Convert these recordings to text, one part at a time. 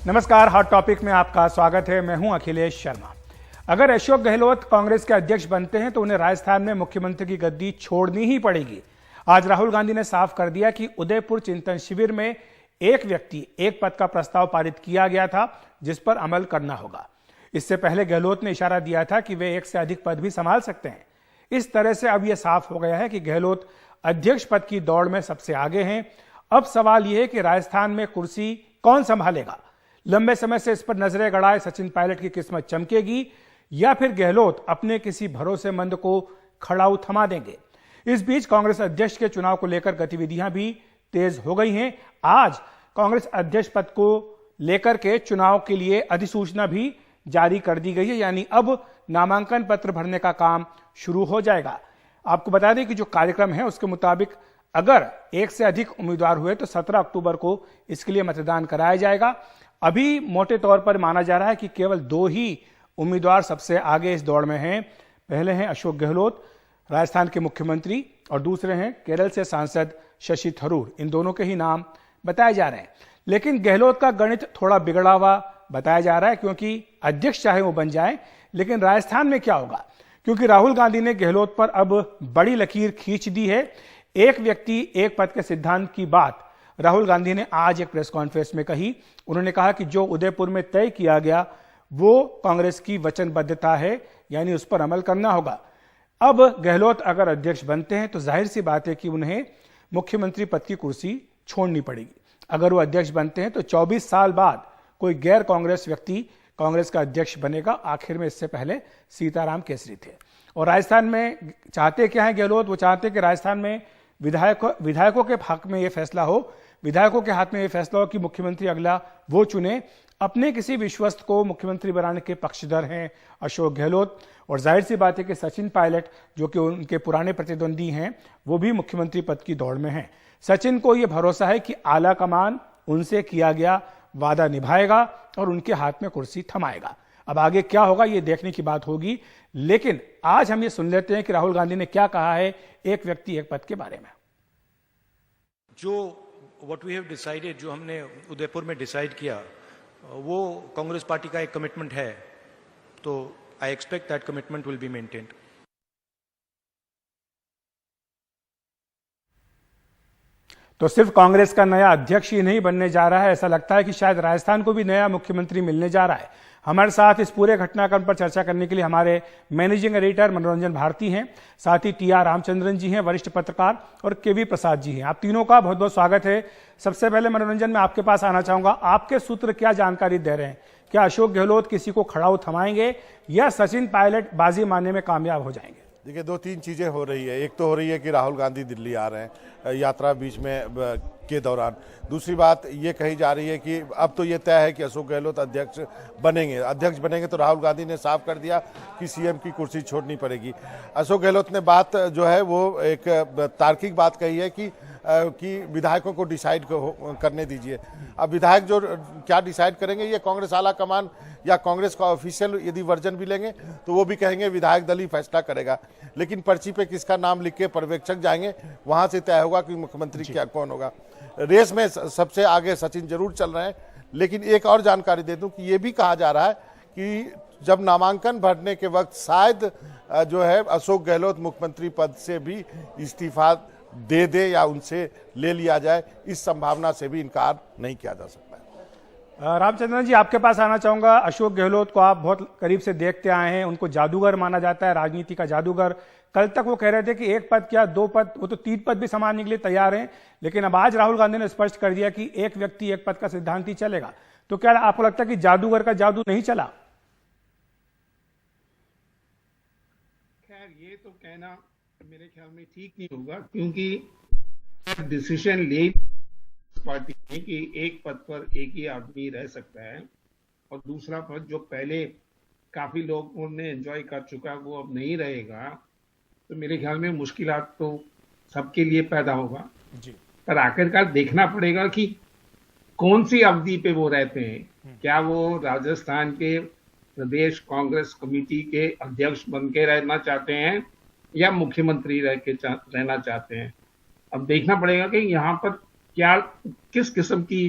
नमस्कार, hot topic में आपका स्वागत है। मैं हूं अखिलेश शर्मा। अगर अशोक गहलोत कांग्रेस के अध्यक्ष बनते हैं तो उन्हें राजस्थान में मुख्यमंत्री की गद्दी छोड़नी ही पड़ेगी। आज राहुल गांधी ने साफ कर दिया कि उदयपुर चिंतन शिविर में एक व्यक्ति एक पद का प्रस्ताव पारित किया गया था, जिस पर अमल करना होगा। इससे पहले गहलोत ने इशारा दिया था कि वे एक से अधिक पद भी संभाल सकते हैं। इस तरह से अब यह साफ हो गया है कि गहलोत अध्यक्ष पद की दौड़ में सबसे आगे हैं। अब सवाल यह है कि राजस्थान में कुर्सी कौन संभालेगा। लंबे समय से इस पर नजरें गड़ाए सचिन पायलट की किस्मत चमकेगी या फिर गहलोत अपने किसी भरोसेमंद को खड़ाऊ थमा देंगे। इस बीच कांग्रेस अध्यक्ष के चुनाव को लेकर गतिविधियां भी तेज हो गई हैं। आज कांग्रेस अध्यक्ष पद को लेकर के चुनाव के लिए अधिसूचना भी जारी कर दी गई है, यानी अब नामांकन पत्र भरने का काम शुरू हो जाएगा। आपको बता दें कि जो कार्यक्रम है उसके मुताबिक अगर एक से अधिक उम्मीदवार हुए तो 17 अक्टूबर को इसके लिए मतदान कराया जाएगा। अभी मोटे तौर पर माना जा रहा है कि केवल 2 ही उम्मीदवार सबसे आगे इस दौड़ में हैं। पहले हैं अशोक गहलोत, राजस्थान के मुख्यमंत्री, और दूसरे हैं केरल से सांसद शशि थरूर। इन दोनों के ही नाम बताए जा रहे हैं। लेकिन गहलोत का गणित थोड़ा बिगड़ा हुआ बताया जा रहा है, क्योंकि अध्यक्ष चाहे वो बन जाए, लेकिन राजस्थान में क्या होगा, क्योंकि राहुल गांधी ने गहलोत पर अब बड़ी लकीर खींच दी है। एक व्यक्ति एक पद के सिद्धांत की बात राहुल गांधी ने आज एक प्रेस कॉन्फ्रेंस में कही। उन्होंने कहा कि जो उदयपुर में तय किया गया वो कांग्रेस की वचनबद्धता है, यानी उस पर अमल करना होगा। अब गहलोत अगर अध्यक्ष बनते हैं तो जाहिर सी बात है कि उन्हें मुख्यमंत्री पद की कुर्सी छोड़नी पड़ेगी। अगर वो अध्यक्ष बनते हैं तो 24 साल बाद कोई गैर कांग्रेस व्यक्ति कांग्रेस का अध्यक्ष बनेगा। आखिर में इससे पहले सीताराम केसरी थे। और राजस्थान में चाहते क्या है गहलोत? वो चाहते कि राजस्थान में विधायकों के हक में यह फैसला हो, विधायकों के हाथ में यह फैसला हो कि मुख्यमंत्री अगला वो चुने। अपने किसी विश्वस्त को मुख्यमंत्री बनाने के पक्षधर हैं अशोक गहलोत। और जाहिर सी बात है कि सचिन पायलट, जो कि उनके पुराने प्रतिद्वंदी हैं, वो भी मुख्यमंत्री पद की दौड़ में हैं। सचिन को यह भरोसा है कि आला कमान उनसे किया गया वादा निभाएगा और उनके हाथ में कुर्सी थमाएगा। अब आगे क्या होगा ये देखने की बात होगी। लेकिन आज हम ये सुन लेते हैं कि राहुल गांधी ने क्या कहा है एक व्यक्ति एक पद के बारे में। व्हाट वी हैव डिसाइडेड, जो हमने उदयपुर में डिसाइड किया, वो कांग्रेस पार्टी का एक कमिटमेंट है, तो I expect that commitment will be maintained. तो सिर्फ कांग्रेस का नया अध्यक्ष ही नहीं बनने जा रहा है, ऐसा लगता है कि शायद राजस्थान को भी नया मुख्यमंत्री मिलने जा रहा है। हमारे साथ इस पूरे घटनाक्रम पर चर्चा करने के लिए हमारे मैनेजिंग एडिटर मनोरंजन भारती हैं, साथ ही टी आर रामचंद्रन जी हैं, वरिष्ठ पत्रकार, और केवी प्रसाद जी हैं। आप तीनों का बहुत बहुत स्वागत है। सबसे पहले मनोरंजन, मैं आपके पास आना चाहूंगा। आपके सूत्र क्या जानकारी दे रहे हैं? क्या अशोक गहलोत किसी को खड़ाऊ थमाएंगे या सचिन पायलट बाजी मारने में कामयाब हो जाएंगे? देखिए, 2-3 चीज़ें हो रही है। एक तो हो रही है कि राहुल गांधी दिल्ली आ रहे हैं यात्रा बीच में के दौरान। दूसरी बात ये कही जा रही है कि अब तो ये तय है कि अशोक गहलोत अध्यक्ष बनेंगे तो राहुल गांधी ने साफ कर दिया कि सीएम की कुर्सी छोड़नी पड़ेगी। अशोक गहलोत ने बात जो है वो एक तार्किक बात कही है कि विधायकों को डिसाइड करने दीजिए। अब विधायक जो क्या डिसाइड करेंगे, ये कांग्रेस आला कमान या कांग्रेस का ऑफिशियल यदि वर्जन भी लेंगे तो वो भी कहेंगे विधायक दल ही फैसला करेगा। लेकिन पर्ची पे किसका नाम लिख के पर्यवेक्षक जाएंगे, वहां से तय होगा कि मुख्यमंत्री क्या कौन होगा। रेस में सबसे आगे सचिन जरूर चल रहे हैं। लेकिन एक और जानकारी दे दूं कि ये भी कहा जा रहा है कि जब नामांकन भरने के वक्त शायद जो है अशोक गहलोत मुख्यमंत्री पद से भी इस्तीफा दे या उनसे ले लिया जाए। इस संभावना से भी इनकार नहीं किया जा सकता है। रामचंद्रन जी, आपके पास आना चाहूंगा। अशोक गहलोत को आप बहुत करीब से देखते आए हैं, उनको जादूगर माना जाता है, राजनीति का जादूगर। कल तक वो कह रहे थे कि एक पद क्या 2 पद, वो तो 3 पद भी संभालने के लिए तैयार हैं। लेकिन अब आज राहुल गांधी ने स्पष्ट कर दिया कि एक व्यक्ति एक पद का सिद्धांत ही चलेगा। तो क्या आपको लगता है कि जादूगर का जादू नहीं चला? खैर, ये तो कहना मेरे ख्याल में ठीक नहीं होगा, क्योंकि डिसीजन ले पार्टी ने कि एक पद पर एक ही आदमी रह सकता है और दूसरा पद जो पहले काफी लोगों ने एंजॉय कर चुका वो अब नहीं रहेगा, तो मेरे ख्याल में मुश्किलात तो सबके लिए पैदा होगा जी। पर आखिरकार देखना पड़ेगा कि कौन सी अवधि पे वो रहते हैं। क्या वो राजस्थान के प्रदेश कांग्रेस कमेटी के अध्यक्ष बन के रहना चाहते हैं या मुख्यमंत्री रहना चाहते हैं? अब देखना पड़ेगा कि यहाँ पर क्या किस किस्म की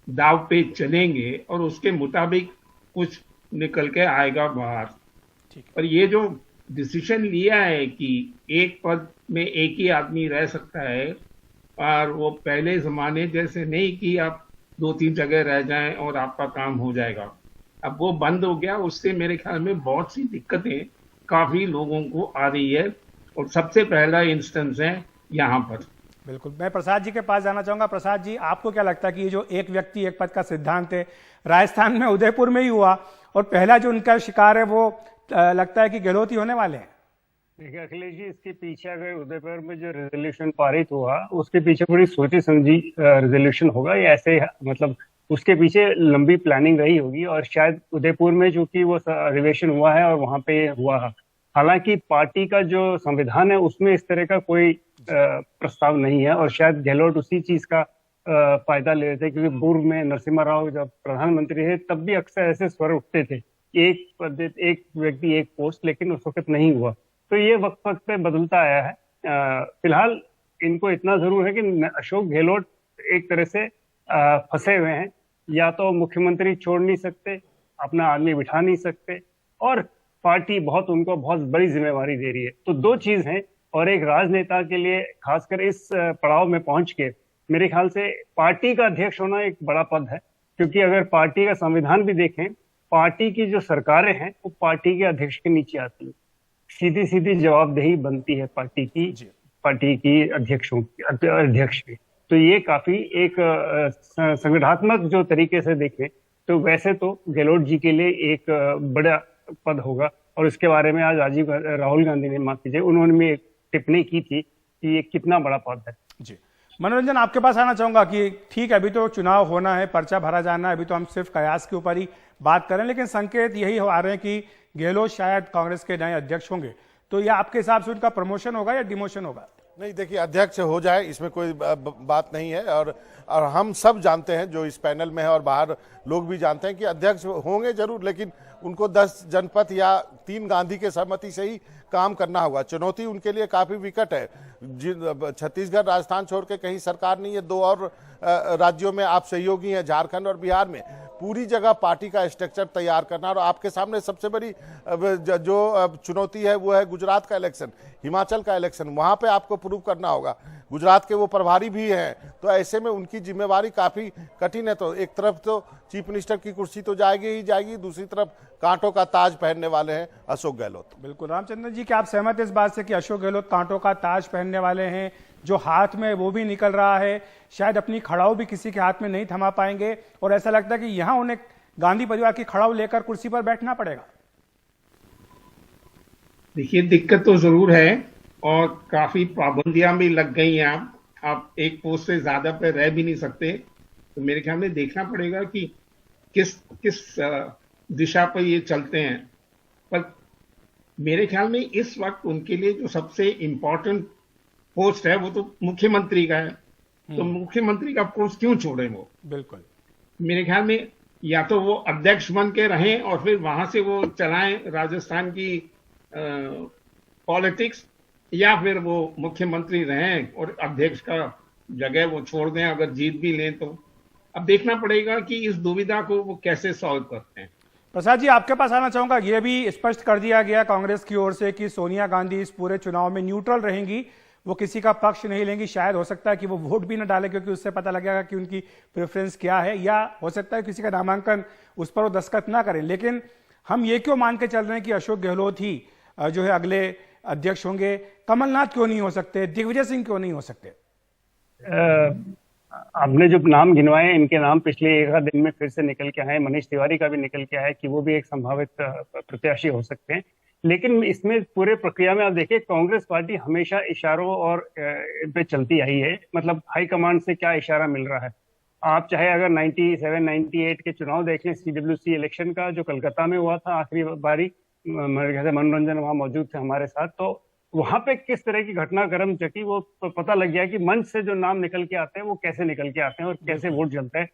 दाव पे चलेंगे और उसके मुताबिक कुछ निकल के आएगा बाहर। ठीक है। और ये जो डिसीजन लिया है कि एक पद में एक ही आदमी रह सकता है, और वो पहले जमाने जैसे नहीं कि आप 2-3 जगह रह जाएं और आपका काम हो जाएगा, अब वो बंद हो गया। उससे मेरे ख्याल में बहुत सी दिक्कतें काफी लोगों को आ रही है, और सबसे पहला इंस्टेंस है यहाँ पर। बिल्कुल, मैं प्रसाद जी के पास जाना चाहूंगा। प्रसाद जी, आपको क्या लगता है कि ये जो एक व्यक्ति एक पद का सिद्धांत है, राजस्थान में उदयपुर में ही हुआ, और पहला जो उनका शिकार है वो लगता है कि गहलोत ही होने वाले हैं? देखिए अखिलेश जी, इसके पीछे अगर उदयपुर में जो रेजोल्यूशन पारित हुआ उसके पीछे बड़ी सोची समझी रेजोल्यूशन होगा, ये ऐसे मतलब उसके पीछे लंबी प्लानिंग रही होगी। और शायद उदयपुर में चूंकि वो अधिवेशन हुआ है और वहां पे हुआ है, हालांकि पार्टी का जो संविधान है उसमें इस तरह का कोई प्रस्ताव नहीं है, और शायद गहलोत उसी चीज का फायदा ले रहे थे, क्योंकि पूर्व में नरसिम्हा राव जब प्रधानमंत्री थे तब भी अक्सर ऐसे स्वर उठते थे, एक पद एक व्यक्ति एक पोस्ट, लेकिन उस वक्त नहीं हुआ। तो ये वक्त वक्त पे बदलता आया है। फिलहाल इनको इतना जरूर है कि अशोक गहलोत एक तरह से फंसे हुए हैं, या तो मुख्यमंत्री छोड़ नहीं सकते, अपना आदमी बिठा नहीं सकते, और पार्टी उनको बहुत बड़ी जिम्मेवारी दे रही है। तो दो चीज हैं, और एक राजनेता के लिए खासकर इस पड़ाव में पहुंच के मेरे ख्याल से पार्टी का अध्यक्ष होना एक बड़ा पद है, क्योंकि अगर पार्टी का संविधान भी देखें, पार्टी की जो सरकारें हैं वो पार्टी के अध्यक्ष के नीचे आती है, सीधी सीधी जवाबदेही बनती है पार्टी की अध्यक्ष की। तो ये काफी एक संगठनात्मक जो तरीके से देखें तो वैसे तो गहलोत जी के लिए एक बड़ा पद होगा। और इसके बारे में आज राहुल गांधी ने, माफ कीजिए, उन्होंने भी एक टिप्पणी की थी कि ये कितना बड़ा पद है। जी, मनोरंजन, आपके पास आना चाहूंगा कि ठीक है, अभी तो चुनाव होना है, पर्चा भरा जाना है, अभी तो हम सिर्फ कयास के ऊपर ही बात करें, लेकिन संकेत यही आ रहे हैं कि गहलोत शायद कांग्रेस के नए अध्यक्ष होंगे। तो ये आपके हिसाब से उनका प्रमोशन होगा या डिमोशन होगा? नहीं, देखिए, अध्यक्ष हो जाए इसमें कोई बात नहीं है, और हम सब जानते हैं, जो इस पैनल में है और बाहर लोग भी जानते हैं कि अध्यक्ष होंगे जरूर, लेकिन उनको 10 जनपद या 3 गांधी के सहमति से ही काम करना होगा। चुनौती उनके लिए काफी विकट है। छत्तीसगढ़, राजस्थान छोड़ के कहीं सरकार नहीं है, 2 और राज्यों में आप सहयोगी हैं, झारखंड और बिहार में। पूरी जगह पार्टी का स्ट्रक्चर तैयार करना, और आपके सामने सबसे बड़ी जो चुनौती है वो है गुजरात का इलेक्शन, हिमाचल का इलेक्शन। वहां पे आपको प्रूव करना होगा। गुजरात के वो प्रभारी भी हैं, तो ऐसे में उनकी जिम्मेवारी काफी कठिन है। तो एक तरफ तो चीफ मिनिस्टर की कुर्सी तो जाएगी ही जाएगी, दूसरी तरफ कांटों का ताज पहनने वाले हैं अशोक गहलोत। बिल्कुल, रामचंद्रन जी, क्या आप सहमत हैं इस बात से कि अशोक गहलोत कांटों का ताज पहनने वाले हैं? जो हाथ में वो भी निकल रहा है, शायद अपनी खड़ाऊ भी किसी के हाथ में नहीं थमा पाएंगे, और ऐसा लगता है कि यहां उन्हें गांधी परिवार की खड़ाऊ लेकर कुर्सी पर बैठना पड़ेगा। देखिए, दिक्कत तो जरूर है, और काफी पाबंदियां भी लग गई हैं। आप एक पोस्ट से ज्यादा पे रह भी नहीं सकते। तो मेरे ख्याल में देखना पड़ेगा कि किस दिशा पर ये चलते हैं। पर मेरे ख्याल में इस वक्त उनके लिए जो सबसे इम्पोर्टेंट पोस्ट है वो तो मुख्यमंत्री का है। तो मुख्यमंत्री का पोस्ट क्यों छोड़े वो? बिल्कुल, मेरे ख्याल में या तो वो अध्यक्ष बन के रहें और फिर वहां से वो चलाएं राजस्थान की पॉलिटिक्स, या फिर वो मुख्यमंत्री रहें और अध्यक्ष का जगह वो छोड़ दें अगर जीत भी लें तो। अब देखना पड़ेगा कि इस दुविधा को वो कैसे सॉल्व करते हैं। प्रसाद जी, आपके पास आना चाहूंगा। यह भी स्पष्ट कर दिया गया कांग्रेस की ओर से कि सोनिया गांधी इस पूरे चुनाव में न्यूट्रल रहेंगी, वो किसी का पक्ष नहीं लेंगी। शायद हो सकता है कि वो वोट भी न डाले, क्योंकि उससे पता लगेगा कि उनकी प्रेफरेंस क्या है, या हो सकता है किसी का नामांकन उस पर वो दस्तखत ना करें। लेकिन हम ये क्यों मान के चल रहे हैं कि अशोक गहलोत ही जो है अगले अध्यक्ष होंगे? कमलनाथ क्यों नहीं हो सकते? दिग्विजय सिंह क्यों नहीं हो सकते? आपने जो नाम गिनवाए, इनके नाम पिछले 1 दिन में फिर से निकल के आए। मनीष तिवारी का भी निकल के आया कि वो भी एक संभावित प्रत्याशी हो सकते हैं। लेकिन इसमें पूरे प्रक्रिया में आप देखिए, कांग्रेस पार्टी हमेशा इशारों और पे चलती आई है। मतलब हाईकमांड से क्या इशारा मिल रहा है। आप चाहे अगर 97-98 के चुनाव देख लें, CWC इलेक्शन का जो कलकत्ता में हुआ था आखिरी बारी, मेरे ख्याल से मनोरंजन वहां मौजूद थे हमारे साथ, तो वहां पे किस तरह की घटनाक्रम चटी वो पता लग गया कि मंच से जो नाम निकल के आते हैं वो कैसे निकल के आते हैं और कैसे वोट जलते हैं।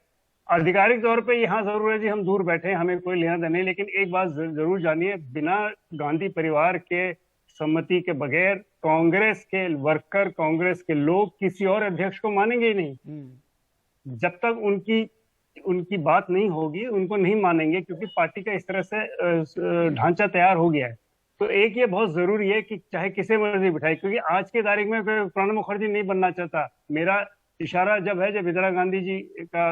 आधिकारिक तौर पे यहाँ जरूर है जी, हम दूर बैठे हैं, हमें कोई लेना देना नहीं, लेकिन एक बात जरूर जानिए, बिना गांधी परिवार के सम्मति के बगैर कांग्रेस के वर्कर, कांग्रेस के लोग किसी और अध्यक्ष को मानेंगे ही नहीं। जब तक उनकी उनकी बात नहीं होगी, उनको नहीं मानेंगे, क्योंकि पार्टी का इस तरह से ढांचा तैयार हो गया है। तो एक ये बहुत जरूरी है कि चाहे किसे मर्जी बिठाए, क्योंकि आज के तारीख में कोई प्रणब मुखर्जी नहीं बनना चाहता। मेरा इशारा जब इंदिरा गांधी जी का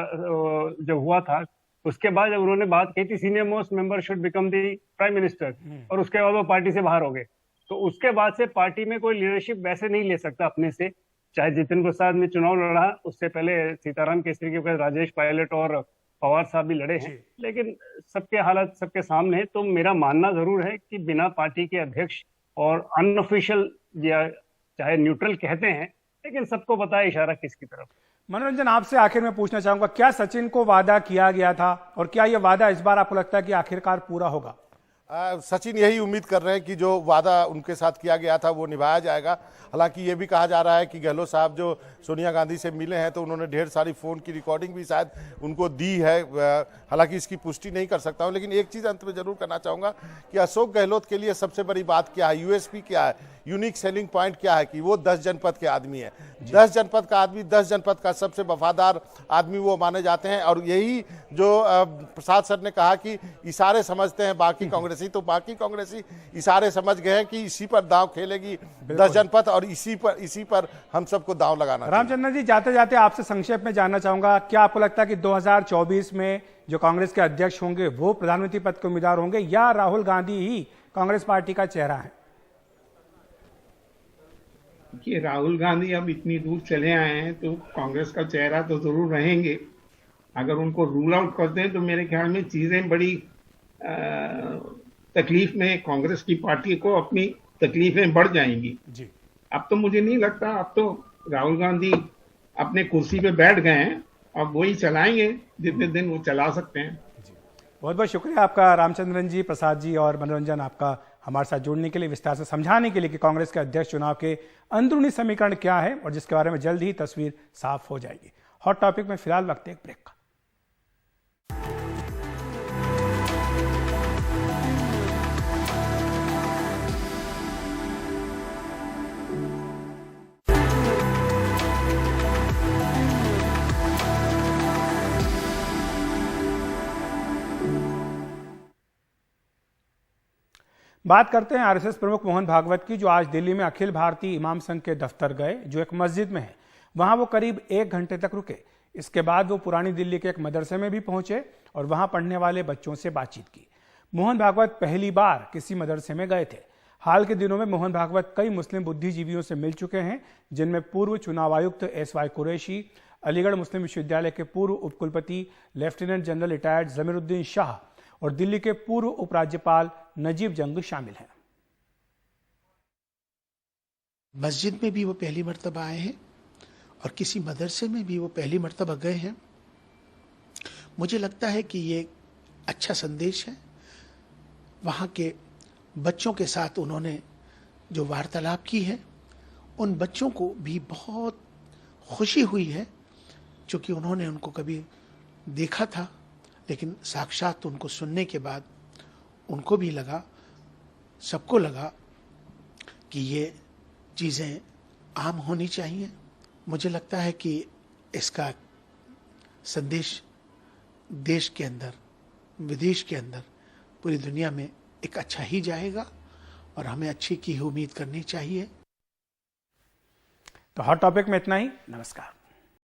जब हुआ था, उसके बाद जब उन्होंने बात कही थी senior most member should become the prime minister, और उसके बाद वो पार्टी से बाहर हो गए, तो उसके बाद से पार्टी में कोई लीडरशिप वैसे नहीं ले सकता अपने से। चाहे जितिन प्रसाद ने चुनाव लड़ा, उससे पहले सीताराम केसरी के वक्त राजेश पायलट और पवार साहब भी लड़े हैं, लेकिन सबके हालात सबके सामने है। तो मेरा मानना जरूर है कि बिना पार्टी के अध्यक्ष और अनऑफिशियल या चाहे न्यूट्रल कहते हैं, लेकिन सबको पता है इशारा किसकी तरफ। मनोरंजन, आपसे आखिर में पूछना चाहूंगा, क्या सचिन को वादा किया गया था और क्या यह वादा इस बार आपको लगता है कि आखिरकार पूरा होगा? सचिन यही उम्मीद कर रहे हैं कि जो वादा उनके साथ किया गया था वो निभाया जाएगा। हालांकि ये भी कहा जा रहा है कि गहलोत साहब जो सोनिया गांधी से मिले हैं तो उन्होंने ढेर सारी फ़ोन की रिकॉर्डिंग भी शायद उनको दी है। हालांकि इसकी पुष्टि नहीं कर सकता हूं, लेकिन एक चीज़ अंत में जरूर करना चाहूँगा कि अशोक गहलोत के लिए सबसे बड़ी बात क्या है, यूएसपी क्या है, यूनिक सेलिंग पॉइंट क्या है कि वो 10 जनपद के आदमी है। 10 जनपद का आदमी, 10 जनपद का सबसे वफादार आदमी वो माने जाते हैं। और यही जो प्रसाद सर ने कहा कि इशारे समझते हैं बाकी कांग्रेसी, तो बाकी कांग्रेसी इशारे समझ गए हैं कि इसी पर दांव खेलेगी 10 जनपद, और इसी पर हम सबको दांव लगाना। रामचंद्रन जी, जाते जाते आपसे संक्षेप में जानना चाहूंगा, क्या आपको लगता है कि 2024 में जो कांग्रेस के अध्यक्ष होंगे वो प्रधानमंत्री पद के उम्मीदवार होंगे या राहुल गांधी ही कांग्रेस पार्टी का चेहरा है? कि राहुल गांधी अब इतनी दूर चले आए हैं तो कांग्रेस का चेहरा तो जरूर रहेंगे। अगर उनको रूल आउट करते हैं तो मेरे ख्याल में चीजें बड़ी तकलीफ में, कांग्रेस की पार्टी को अपनी तकलीफें बढ़ जाएंगी जी। अब तो मुझे नहीं लगता, अब तो राहुल गांधी अपने कुर्सी पे बैठ गए हैं, अब वही चलाएंगे जितने दिन वो चला सकते हैं। बहुत बहुत शुक्रिया आपका रामचंद्रन जी, प्रसाद जी और मनोरंजन, आपका हमारे साथ जुड़ने के लिए, विस्तार से समझाने के लिए कि कांग्रेस के अध्यक्ष चुनाव के अंदरूनी समीकरण क्या है और जिसके बारे में जल्द ही तस्वीर साफ हो जाएगी। हॉट टॉपिक में फिलहाल वक्त एक ब्रेक का। बात करते हैं आरएसएस प्रमुख मोहन भागवत की, जो आज दिल्ली में अखिल भारतीय इमाम संघ के दफ्तर गए, जो एक मस्जिद में है। वहां वो करीब 1 घंटे तक रुके। इसके बाद वो पुरानी दिल्ली के एक मदरसे में भी पहुंचे और वहां पढ़ने वाले बच्चों से बातचीत की। मोहन भागवत पहली बार किसी मदरसे में गए थे। हाल के दिनों में मोहन भागवत कई मुस्लिम बुद्धिजीवियों से मिल चुके हैं, जिनमें पूर्व चुनाव आयुक्त SY कुरैशी, अलीगढ़ मुस्लिम विश्वविद्यालय के पूर्व उपकुलपति lieutenant general retired Jamiruddin Shah और दिल्ली के पूर्व उपराज्यपाल नजीब जंग शामिल हैं। मस्जिद में भी वो पहली मर्तबा आए हैं और किसी मदरसे में भी वो पहली मर्तबा गए हैं। मुझे लगता है कि ये अच्छा संदेश है। वहाँ के बच्चों के साथ उन्होंने जो वार्तालाप की है, उन बच्चों को भी बहुत खुशी हुई है, क्योंकि उन्होंने उनको कभी देखा था, लेकिन साक्षात उनको सुनने के बाद उनको भी लगा, सबको लगा कि ये चीज़ें आम होनी चाहिए। मुझे लगता है कि इसका संदेश देश के अंदर, विदेश के अंदर, पूरी दुनिया में एक अच्छा ही जाएगा और हमें अच्छी की उम्मीद करनी चाहिए। तो हॉट टॉपिक में इतना ही। नमस्कार।